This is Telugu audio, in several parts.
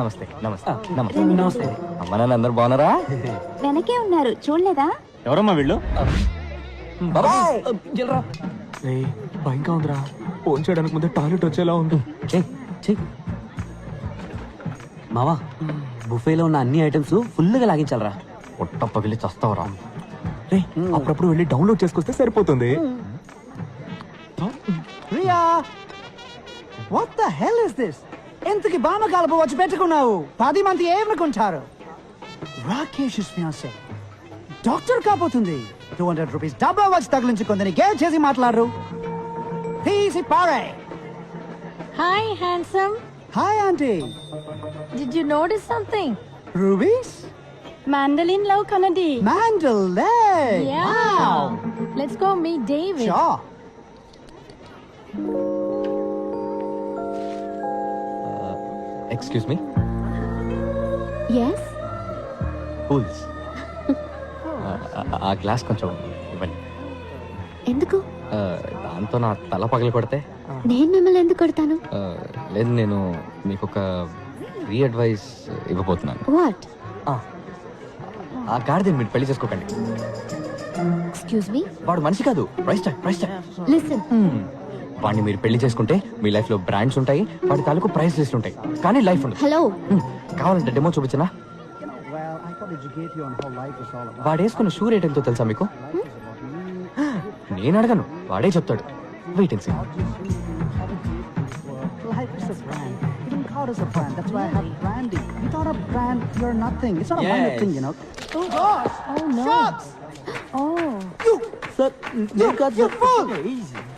నమస్తే నమస్తే నమస్తే నమస్తే. అమ్మ నాన్న అందరు బాగున్నారా? వెనకే ఉన్నారు, చూడలేదా? ఎవరమ్మా వీళ్ళు? భయంగా ఉందిరా. ఫోన్ చేయడానికి ముందే టాయిలెట్ వచ్చేలా ఉంది. మావా, బుఫేలో ఉన్న అన్ని ఐటమ్స్ ఫుల్గా లాగించాలరా. పొట్టప్ప వెళ్ళి చస్తావరా? రే, అప్పుడప్పుడు వెళ్ళి డౌన్లోడ్ చేసుకొస్తే సరిపోతుంది. Riya, what the hell is this? ఎంతకి బామ కలుపు వచ్చి పెట్టుకున్నావు? 10 మంది ఏమనుకుంటారు? రాకేష్ ఫియాన్సే డాక్టర్ కాబోతుంది. 200 రూపీస్ డబ్బా వచ్చి తగిలించుకుందని గేల్ చేసి మాట్లాడరు. తీసి పారే. Hi handsome. Hi aunty. Did you notice something? రూబీస్ మాండలిన్ లవ్ కనడి. మాండలే. Yeah. Let's go meet David. Sure. Excuse me. Yes. కూల్స్. ఆ గ్లాస్ కొంచెం ఇవ్వండి. ఎందుకు? దాంతో నా తల పగలు కొడితే. నేను మిమ్మల్ని ఎందుకు కొడతాను? లేదు, నేను మీకు ఒక ఫ్రీ అడ్వైస్ ఇవ్వబోతున్నాను. వాట్? ఆ గాడిదని మీరు పెళ్లి చేసుకోకండి. Excuse me. వాడు మనిషి కాదు, ప్రైస్ ట్యాగ్. లిసన్. వాడిని మీరు పెళ్లి చేసుకుంటే మీ లైఫ్ లో బ్రాండ్స్ ఉంటాయి, వాడి తాలూకు ప్రైస్ లిస్ట్ ఉంటాయి, కానీ లైఫ్ ఉండదు. హలో. కావాలంటే demo చూపించనా? Well, I thought educate you on how life is all about. వాడు వేసుకున్న షూ రేట్ ఎంతో తెలుసా మీకు? నేను అడగను, వాడే చెప్తాడు. Wait and see. Life is a brand. Even God is a brand. That's why I have branding. Without a brand, you're nothing. It's not a minor thing, you know. Oh gosh! Oh no. Shops! Oh. Sir, You fool!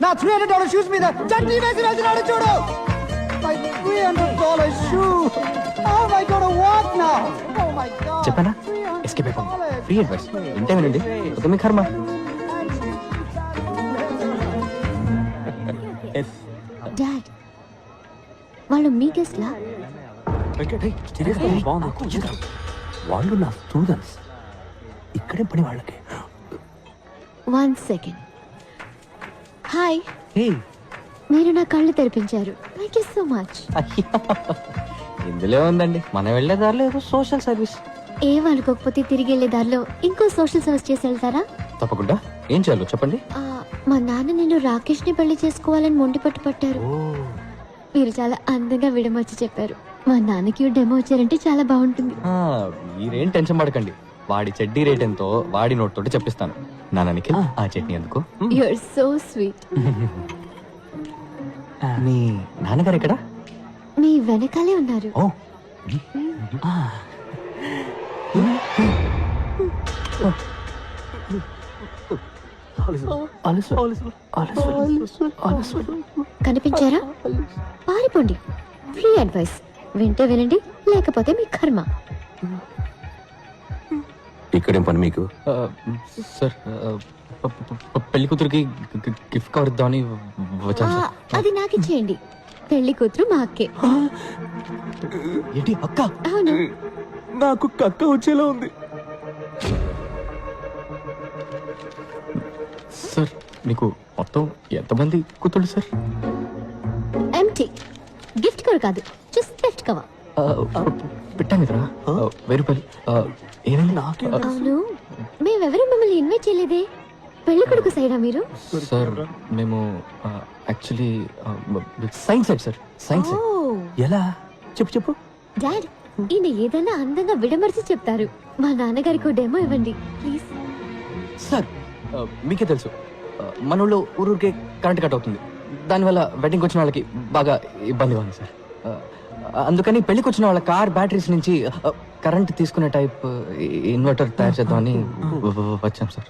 Now $300 shoes మీద చట్నీ వేసి రాజునాడు చూడు. My $300 shoe. How am I gonna walk now? Oh my God. చెప్పానా? ఎస్కేప్ అయిపోండి. ఫ్రీ అడ్వైస్ ఇంటే వినండి, ఒక మీ కర్మ. డాడ్, వాళ్ళు మీ గెస్ట్ లా? వాళ్ళు నా స్టూడెంట్స్. ఇక్కడే పని వాళ్ళకి. 1 సెకండ్. హాయ్. హే, మీరు నా కళ్ళు తెరిపించారు. Thank you so much. ఇందులో ఉందండి, మనం వెళ్ళే దారిలో ఏదో సోషల్ సర్వీస్. ఏం అనుకోకపోతే తిరిగి వెళ్ళే దారిలో ఇంకో సోషల్ సర్వీస్ చేసి వెళ్తారా? తప్పకుండా. ఏం చేయాలో చెప్పండి. మా నాన్న నేను రాకేష్ ని పెళ్లి చేసుకోవాలని మొండి పట్టారు. మీరు చాలా అందంగా విడమర్చి చెప్పారు. మా నాన్నకి డెమో వచ్చారంటే చాలా బాగుంటుంది. మీరేం టెన్షన్ పడకండి, వాడి చెడ్డీ రేట్ ఎంతో వాడి నోట్ తోటి చెప్పిస్తాను. నాన్న నిఖిల్, ఆ చట్నీ ఎందుకు? You are so sweet. మీ నాన్నగారు ఎక్కడ? మీ వెనకాలే ఉన్నారు. ఓ, కనిపించారా? పారిపోండి. ఫ్రీ అడ్వైస్ వింటే వినండి, లేకపోతే మీ కర్మ. ఇక్కడేం పని మీకు? సార్, పెళ్లి కూతురికి గిఫ్ట్ కవర్ ఇద్దామని వచ్చాను సార్. అది నాకు ఇచ్చేయండి. పెళ్లి కూతురు మా అక్కే. ఏంటి అక్క? అవును. నాకు కక్క వచ్చేలా ఉంది. సార్, మీకు మొత్తం ఎంతమంది కూతుళ్ళు సార్? ఎంటీ. గిఫ్ట్ కవర్ కాదు, జస్ట్ గిఫ్ట్ కవర్. పెట్టాను కదరా, 1000 రూపాయలు. ఏమైంది? అవును, మేమెవరూ మిమ్మల్ని ఇన్వైట్ చేయలేదే. పెళ్లి కొడుకు సైడా మీరు? సార్, మేము actually science side sir. Science ఓ ఎలా? చెప్పు. డాడ్, ఈయన ఏదైనా అందంగా విడమర్చి చెప్తారు. మా నాన్నగారికి డెమో ఇవ్వండి ప్లీజ్. సార్, మీకే తెలుసు మన ఊళ్ళో ఊరికే కరెంట్ కట్ అవుతుంది. దానివల్ల వెడ్డింగ్కి వచ్చిన వాళ్ళకి బాగా ఇబ్బందిగా ఉంది సార్. అందుకని పెళ్లికి వచ్చిన వాళ్ళ కార్ బ్యాటరీస్ నుంచి కరెంట్ తీసుకునే టైప్ ఇన్వర్టర్ తయారు చేద్దామని వచ్చాం సార్.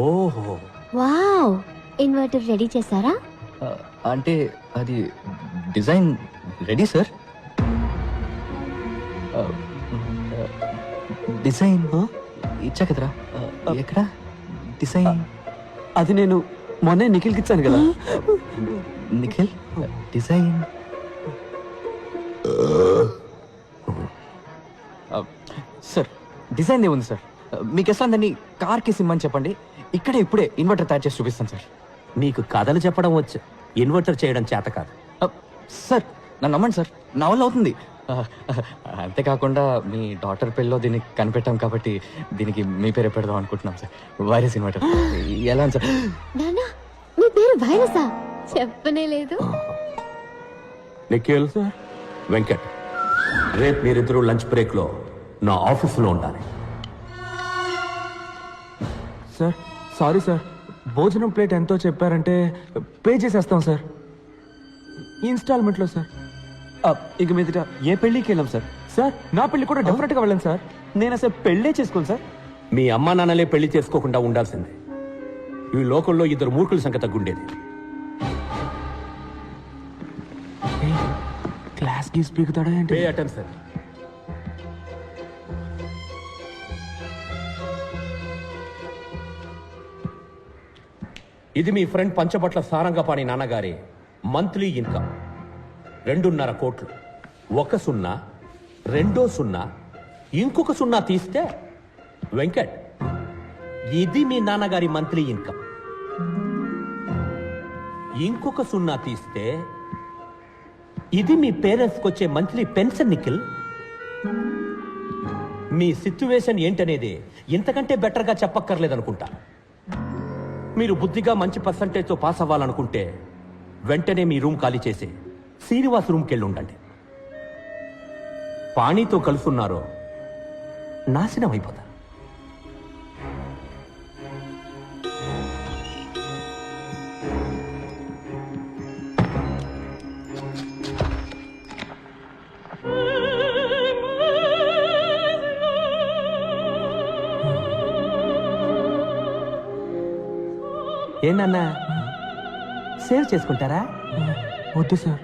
ఓహో, వావ్. ఇన్వర్టర్ రెడీ చేశారా? అంటే అది డిజైన్ రెడీ సార్. డిజైన్ ఇచ్చా కదరా. ఎక్కడ డిజైన్? అది నేను మొన్నే నిఖిల్కి ఇచ్చాను కదా. Nikhil, design sir. డిజైన్ ఏముంది సార్? మీకు ఎట్లా దాన్ని కార్కి సిమ్మని చెప్పండి, ఇప్పుడే ఇన్వర్టర్ తయారు చేసి చూపిస్తాను సార్. మీకు కథలు చెప్పడం వచ్చు, ఇన్వర్టర్ చేయడం చేత కాదు. సార్, నన్ను నమ్మండి సార్, నా వల్ల అవుతుంది. అంతేకాకుండా మీ డాటర్ పెళ్ళిలో దీన్ని కనిపెట్టాం కాబట్టి దీనికి మీ పేరే పెడదాం అనుకుంటున్నాం సార్. వైరస్ ఇన్వర్టర్ ఎలా ఉంది సార్? నానా మీ పేరు వైరసా? చెప్పనే లేదు. నిఖిల్ వెంకట్, రేపు మీరిద్దరూ లంచ్ బ్రేక్ లో నా ఆఫీసులో ఉండాలి. సార్ సారీ సార్, భోజనం ప్లేట్ ఎంతో చెప్పారంటే పే చేసేస్తాం సార్, ఇన్స్టాల్మెంట్లో సార్. ఇక మీదట ఏ పెళ్ళికి వెళ్ళాం సార్. సార్ నా పెళ్లి కూడా డెఫినెట్గా వెళ్ళండి సార్. నేను అసలు పెళ్ళే చేసుకోను సార్. మీ అమ్మా నాన్నలే పెళ్లి చేసుకోకుండా ఉండాల్సిందే. ఈ లోకంలో ఇద్దరు మూర్ఖుల సంఖ్య తగ్గుండేది. క్లాస్కి స్పీకుతాడా ఏంటి? Pay attention. ఇది మీ ఫ్రెండ్ పంచబట్ల సారంగపాణి నాన్నగారి మంత్లీ ఇన్కమ్ 2.5 కోట్లు. 1 సున్నా, 2 సున్నా, ఇంకొక సున్నా తీస్తే వెంకట్, ఇది మీ నాన్నగారి మంత్లీ ఇన్కమ్. ఇంకొక సున్నా తీస్తే ఇది మీ పేరెంట్స్కి వచ్చే మంత్లీ పెన్షన్. నిఖిల్, మీ సిచ్యువేషన్ ఏంటనేది ఇంతకంటే బెటర్గా చెప్పక్కర్లేదనుకుంటా. మీరు బుద్ధిగా మంచి పర్సంటేజ్తో పాస్ అవ్వాలనుకుంటే వెంటనే మీ రూమ్ ఖాళీ చేసి శ్రీనివాస్ రూమ్కి వెళ్ళి ఉండండి. పాణితో కలుసున్నారో నాశనం అయిపోతారు. ఏంటన్నా సేవ్ చేసుకుంటారా? వద్దు సార్.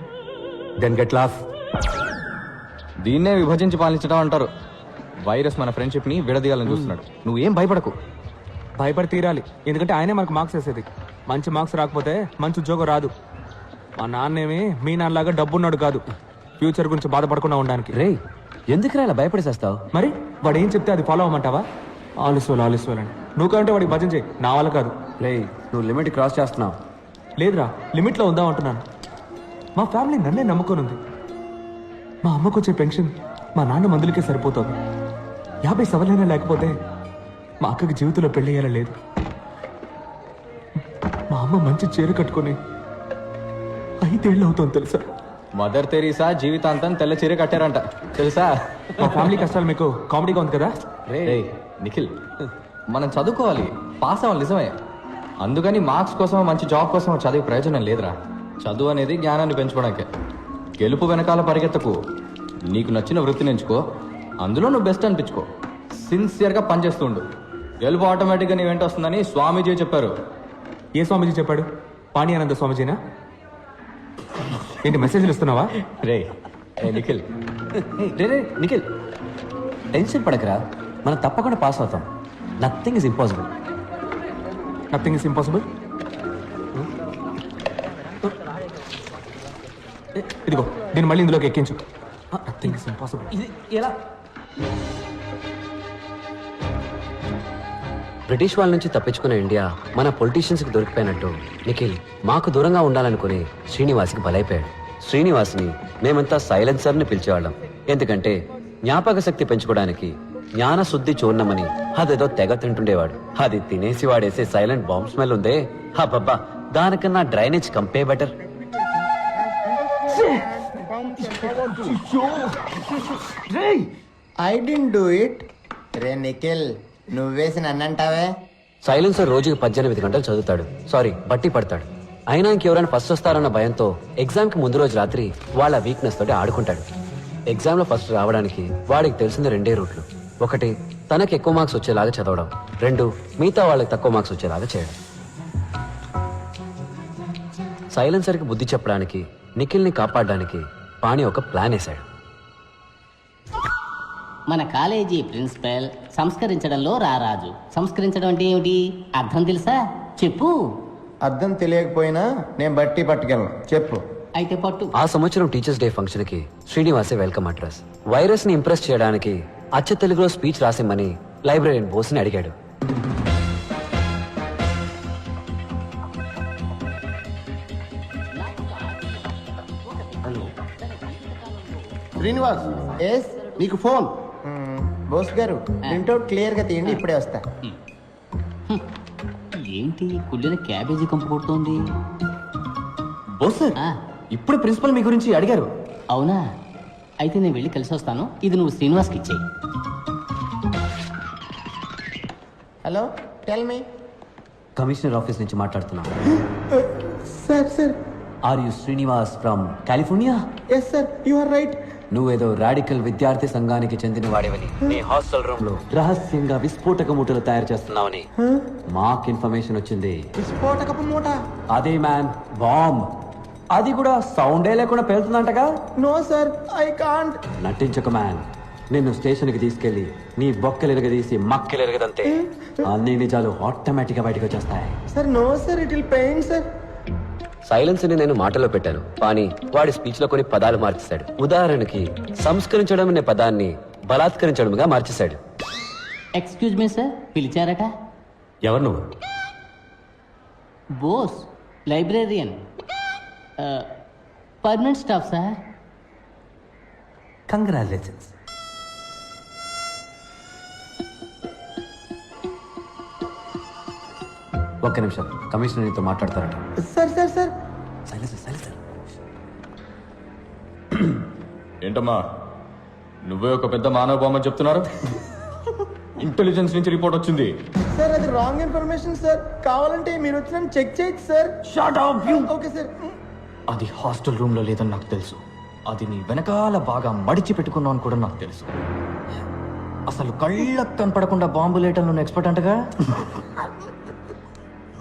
Then get lost. దీన్నే విభజించి పాలించడం అంటారు. వైరస్ మన ఫ్రెండ్షిప్ ని విడదీయాలని చూస్తున్నాడు. నువ్వేం భయపడకు. భయపడి తీరాలి, ఎందుకంటే ఆయనే మనకు మార్క్స్ వేసేది. మంచి మార్క్స్ రాకపోతే మంచి ఉద్యోగం రాదు. మా నాన్నేమి మీ నాన్నలాగా డబ్బున్నాడు కాదు, ఫ్యూచర్ గురించి బాధపడకుండా ఉండడానికి. రే ఎందుకురా ఇలా భయపడేసేస్తావు? మరి వాడు ఏం చెప్తే అది ఫాలో అవ్వమంటావా? ఆలస్వాలు అని నువ్వు కంటే వాడికి భజన చేయి, నా వల్ల కాదు. రే నువ్వు లిమిట్ క్రాస్ చేస్తున్నావు. లేదురా, లిమిట్లో ఉందాం అంటున్నాను. మా ఫ్యామిలీ నన్నే నమ్ముకొని ఉంది. మా అమ్మకు వచ్చే పెన్షన్ మా నాన్న మందులకే సరిపోతుంది. 50 సవలైనా లేకపోతే మా అక్కకి జీవితంలో పెళ్లి అయ్యేలా లేదు. మా అమ్మ మంచి చీర కట్టుకొని 5 ఏళ్ళు అవుతుంది తెలుసా. మదర్ తెరీసా జీవితాంతం తెల్ల చీర కట్టారంట తెలుసా. మా ఫ్యామిలీ కష్టాలు మీకు కామెడీగా ఉంది కదా. రే నిఖిల్, మనం చదువుకోవాలి, పాస్ అవ్వాలి నిజమే. అందుకని మార్క్స్ కోసం మంచి జాబ్ కోసం చదివే ప్రయోజనం లేదురా. చదువు అనేది జ్ఞానాన్ని పెంచుకోవడానికే. గెలుపు వెనకాల పరిగెత్తకు. నీకు నచ్చిన వృత్తిని ఎంచుకో, అందులో నువ్వు బెస్ట్ అనిపించుకో. సిన్సియర్గా పనిచేస్తూ ఉండు. గెలుపు ఆటోమేటిక్గా నీ వెంట వస్తుందని స్వామీజీ చెప్పారు. ఏ స్వామీజీ చెప్పాడు? పాణియానంద స్వామీజీనా? ఏంటి మెసేజ్లు ఇస్తున్నావా? రే నిఖిల్, రే నిఖిల్ టెన్షన్ పడకరా, మనం తప్పకుండా పాస్ అవుతాం. Nothing is impossible. Nothing is impossible. ఇదిగో దీన్ని మళ్ళీ ఇందులోకి ఎక్కించు. Nothing is impossible. ఇది ఎలా? బ్రిటిష్ వాళ్ళ నుంచి తప్పించుకున్న ఇండియా మన పొలిటీషియన్స్కి దొరికిపోయినట్టు నిఖిల్ మాకు దూరంగా ఉండాలనుకుని శ్రీనివాస్కి బలైపోయాడు. శ్రీనివాస్ని మేమంతా సైలెన్సర్ని పిలిచేవాళ్ళం. ఎందుకంటే జ్ఞాపక శక్తి పెంచుకోవడానికి జ్ఞాన శుద్ధి చూర్ణమని అదేదో తెగ తింటుండేవాడు. అది తినేసి వాడేసే సైలెంట్ బాంబ్ స్మెల్ ఉందే, హబ్బబ్బా, దానికన్నా డ్రైనేజ్ కంపే better. I don't do it. రే నిఖిల్, నువ్వేసి నన్నంటావే. సైలెన్సర్ రోజుకి 18 గంటలు చదువుతాడు, సారీ బట్టి పడతాడు. అయినా ఇంకెవరైనా ఫస్ట్ వస్తారన్న భయంతో ఎగ్జామ్ కి ముందు రోజు రాత్రి వాళ్ళ వీక్నెస్ తోటి ఆడుకుంటాడు. ఎగ్జామ్ లో ఫస్ట్ రావడానికి వాడికి తెలిసిన 2 రూట్లు. 1 తనకి ఎక్కువ మార్క్స్ వచ్చేలాగా చదవడం, 2 మిగతా వాళ్ళకి తక్కువ మార్క్స్ వచ్చేలాగా చేయడం. సైలెన్సర్ కి బుద్ధి చెప్పడానికి, నిఖిల్ ని కాపాడడానికి పాణి ఒక ప్లాన్ వేశాడు. మన కాలేజీ ప్రిన్సిపల్ సంస్కరించడంలో రారాజు. సంస్కరించడం అంటే ఏమిటి? అర్థం తెలుసా? చెప్పు. అర్థం తెలియకపోయినా నేను బట్టి పట్టుకెళ్ళను, చెప్పు. అయితే పట్టు. ఆ సంవత్సరం టీచర్స్ డే ఫంక్షన్ కి శ్రీనివాసే వెల్కమ్ అడ్రస్. వైరస్ ని ఇంప్రెస్ చేయడానికి అచ్చ తెలుగులో స్పీచ్ రాసిమ్మని లైబ్రరీయన్ బోస్ని అడిగాడు. శ్రీనివాస్ ఎస్ నీకు ఫోన్ బోస్ గారు ప్రింట్అవుట్ క్లియర్ గా తీయండి, ఇప్పుడే వస్తా. ఏంటి కుళ్ళిన క్యాబేజీ కంపు కొడుతోంది? బోస్ సార్ ఆ, ఇప్పుడు ప్రిన్సిపల్ మీ గురించి అడిగారు. అవునా? అయితే నేను వెళ్ళి కలిసి వస్తాను. ఇది నువ్వు శ్రీనివాస్కి ఇచ్చేయి. Hello tell me. Commissioner office నుంచి మాట్లాడుతున్నాను. Sir sir are you Srinivas from California? Yes sir you are right. నువ్వేదో రాడికల్ విద్యార్థి సంఘానికి చెందిన వాడివని నీ హాస్టల్ రూమ్ లో రహస్యంగా విస్ఫోటక మూటలు తయారు చేస్తున్నావని మాకు ఇన్ఫర్మేషన్ వచ్చింది. విస్ఫోటకపు మూట? అదే మ్యాన్, బాంబ్. అది కూడా సౌండే లేకుండా పేలుతుందంటగా. No sir I can't. నటించక మ్యాన్. నిన్ను స్టేషన్ కి తీసుకెళ్లి నీ బొక్కలు ఎరగదీసి మక్కలు ఎరగదంతే అన్ని నిజాలు ఆటోమేటిక్ గా బయటకు వచ్చేస్తాయి. Sir no sir, it will pain sir. Silence ని నేను మాటలో పెట్టాను, కానీ వాడి స్పీచ్ లో కొన్ని పదాలు మార్చేశాడు. ఉదాహరణకి సంస్కరించడం అనే పదాన్ని బలాత్కరించడంగా మార్చేశాడు. ఎక్స్క్యూజ్ మీ సార్, పిలిచారట? ఎవరు నువ్వు? Bose, librarian, permanent staff sir. Congratulations. ఒక్క నిమిషం, కమిషనర్ నీతో మాట్లాడతారట. సార్ సార్ సార్ ఏంటమ్మా నువ్వే ఒక పెద్ద మానవ బొమ్మ చెప్తున్నారు? ఇంటెలిజెన్స్ నుంచి రిపోర్ట్ వచ్చింది. సార్ అది రాంగ్ ఇన్ఫర్మేషన్ సార్. కావాలంటే మీరు వచ్చి నన్ను చెక్ చేయొచ్చు sir. Shut up, you! Okay sir. అది హాస్టల్ రూమ్ లో లేదని నాకు తెలుసు. అది నీ వెనకాల బాగా మడిచి పెట్టుకున్నావు అని కూడా నాకు తెలుసు. అసలు కళ్ళకు కనపడకుండా బాంబు లేయటంలో ఎక్స్పర్ట్ అంటగా.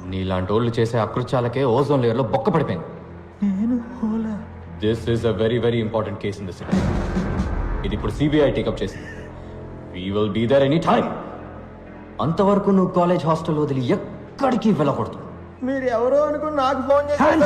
నీలాంటి వాళ్ళు చేసే అకృత్యాలకే ఓజోన్ లేయర్ లో బొక్క పడిపోయింది. This is a very very important case in the city. ఇది ఇప్పుడు సిబిఐ టేకప్ చేసింది. We will be there any time. అంతవరకు నువ్వు కాలేజ్ హాస్టల్ వదిలి ఎక్కడికి వెళ్ళకూడదు. మీరు ఎవరో అనుకుని నాకు ఫోన్ చేశారు.